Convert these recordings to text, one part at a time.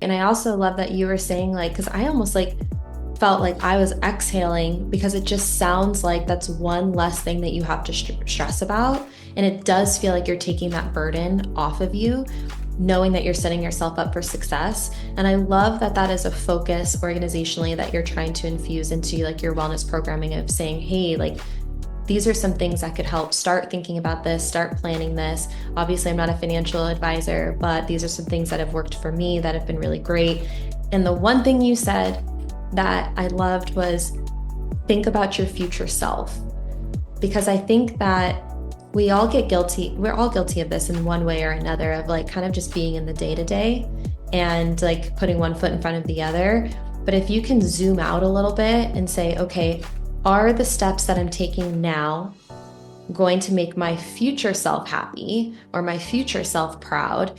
And I also love that you were saying like, because I almost like felt like I was exhaling because it just sounds like that's one less thing that you have to stress about. And it does feel like you're taking that burden off of you, knowing that you're setting yourself up for success. And I love that that is a focus organizationally that you're trying to infuse into like your wellness programming of saying, hey, like these are some things that could help. Start thinking about this, start planning this. Obviously, I'm not a financial advisor, but these are some things that have worked for me that have been really great. And the one thing you said that I loved was think about your future self. Because I think that we all get guilty. We're all guilty of this in one way or another of like kind of just being in the day to day and like putting one foot in front of the other. But if you can zoom out a little bit and say, okay, are the steps that I'm taking now going to make my future self happy or my future self proud?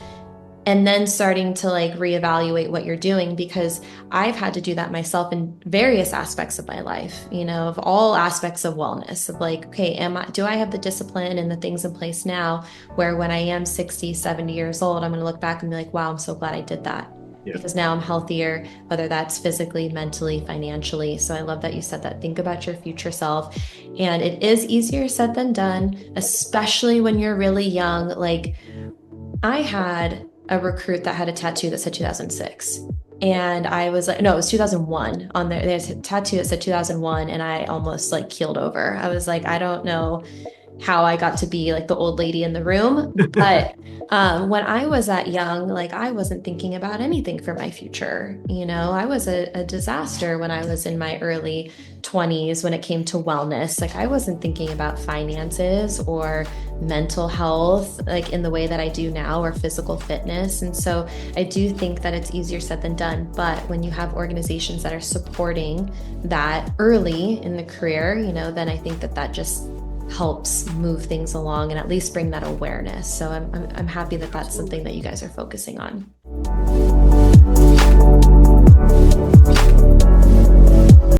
And then starting to like reevaluate what you're doing, because I've had to do that myself in various aspects of my life, you know, of all aspects of wellness of like, okay, do I have the discipline and the things in place now where when I am 60, 70 years old, I'm going to look back and be like, wow, I'm so glad I did that. Yeah. Because now I'm healthier, whether that's physically, mentally, financially. So I love that you said that. Think about your future self. And it is easier said than done, especially when you're really young. Like I had a recruit that had a tattoo that said 2006. And I was like, no, it was 2001 on there. There's a tattoo that said 2001. And I almost like keeled over. I was like, I don't know how I got to be like the old lady in the room. But when I was that young, like I wasn't thinking about anything for my future. You know, I was a disaster when I was in my early 20s when it came to wellness. Like I wasn't thinking about finances or mental health like in the way that I do now or physical fitness. And so I do think that it's easier said than done. But when you have organizations that are supporting that early in the career, you know, then I think that that just helps move things along and at least bring that awareness. So I'm happy that that's something that you guys are focusing on.